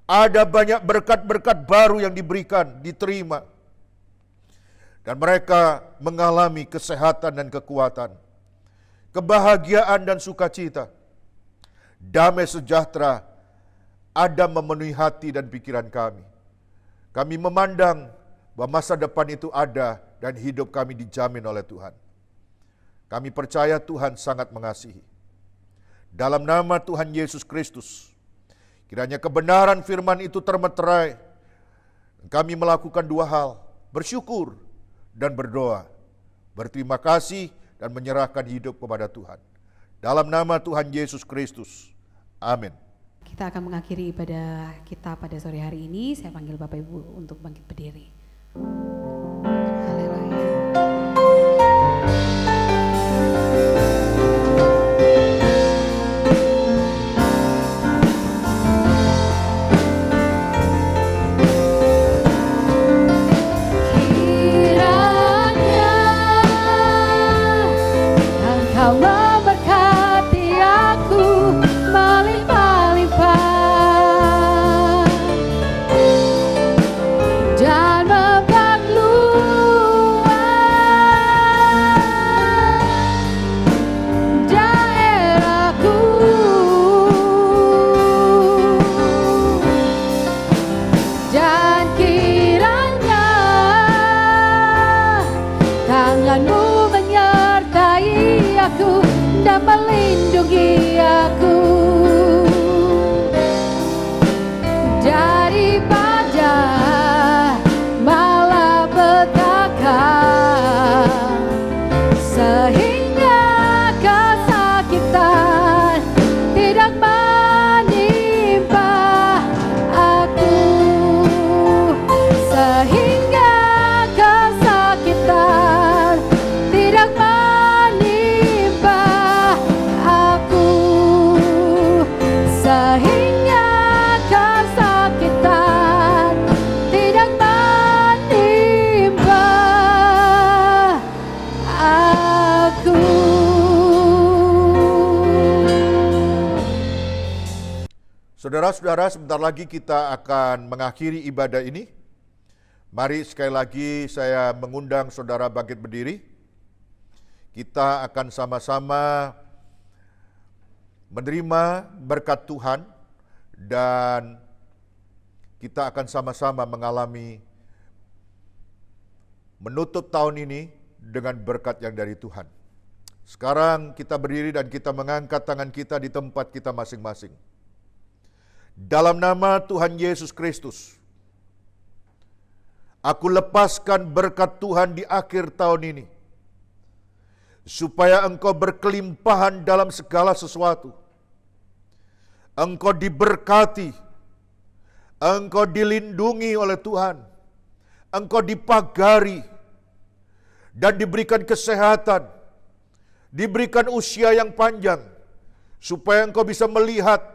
Ada banyak berkat-berkat baru yang diberikan, diterima. Dan mereka mengalami kesehatan dan kekuatan, kebahagiaan dan sukacita, damai sejahtera ada memenuhi hati dan pikiran kami. Kami memandang bahwa masa depan itu ada dan hidup kami dijamin oleh Tuhan. Kami percaya Tuhan sangat mengasihi. Dalam nama Tuhan Yesus Kristus, kiranya kebenaran firman itu termeterai. Kami melakukan dua hal, bersyukur dan berdoa, berterima kasih dan menyerahkan hidup kepada Tuhan. Dalam nama Tuhan Yesus Kristus. Amin. Kita akan mengakhiri ibadah kita pada sore hari ini. Saya panggil Bapak Ibu untuk bangkit berdiri. Haleluya. Tangan-Mu menyertai aku. Saudara-saudara, sebentar lagi kita akan mengakhiri ibadah ini. Mari sekali lagi saya mengundang saudara bangkit berdiri. Kita akan sama-sama menerima berkat Tuhan dan kita akan sama-sama mengalami menutup tahun ini dengan berkat yang dari Tuhan. Sekarang kita berdiri dan kita mengangkat tangan kita di tempat kita masing-masing. Dalam nama Tuhan Yesus Kristus, aku lepaskan berkat Tuhan di akhir tahun ini, supaya engkau berkelimpahan dalam segala sesuatu. Engkau diberkati, engkau dilindungi oleh Tuhan, engkau dipagari, dan diberikan kesehatan, diberikan usia yang panjang, supaya engkau bisa melihat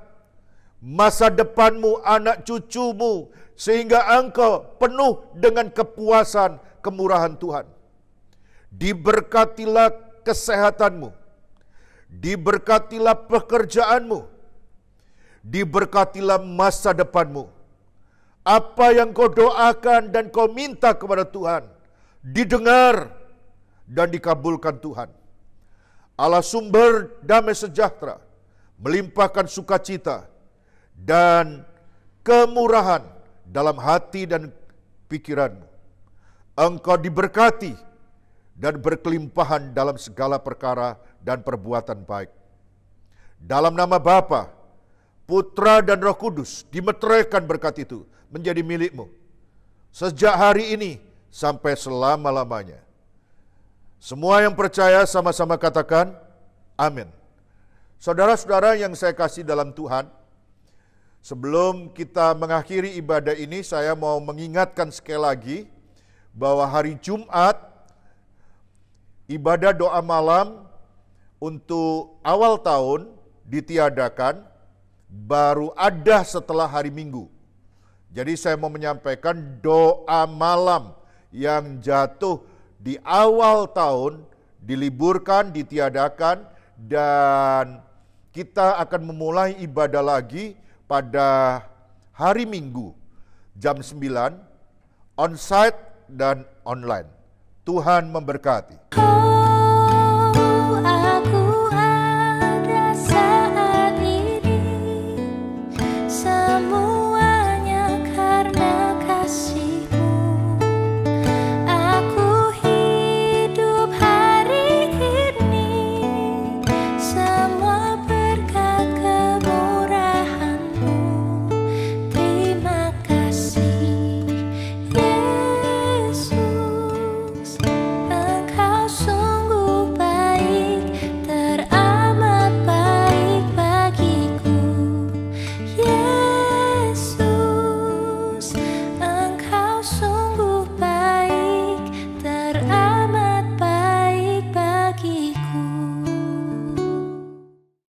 masa depanmu, anak cucumu, sehingga engkau penuh dengan kepuasan, kemurahan Tuhan. Diberkatilah kesehatanmu, diberkatilah pekerjaanmu, diberkatilah masa depanmu. Apa yang kau doakan dan kau minta kepada Tuhan, didengar dan dikabulkan Tuhan. Allah sumber damai sejahtera, melimpahkan sukacita dan kemurahan dalam hati dan pikiranmu. Engkau diberkati dan berkelimpahan dalam segala perkara dan perbuatan baik. Dalam nama Bapa, Putra dan Roh Kudus, dimeteraikan berkat itu menjadi milikmu sejak hari ini sampai selama-lamanya. Semua yang percaya sama-sama katakan amin. Saudara-saudara yang saya kasih dalam Tuhan, sebelum kita mengakhiri ibadah ini, saya mau mengingatkan sekali lagi bahwa hari Jumat, ibadah doa malam untuk awal tahun ditiadakan, baru ada setelah hari Minggu. Jadi saya mau menyampaikan doa malam yang jatuh di awal tahun, diliburkan, ditiadakan, dan kita akan memulai ibadah lagi pada hari Minggu jam 9 onsite dan online. Tuhan memberkati.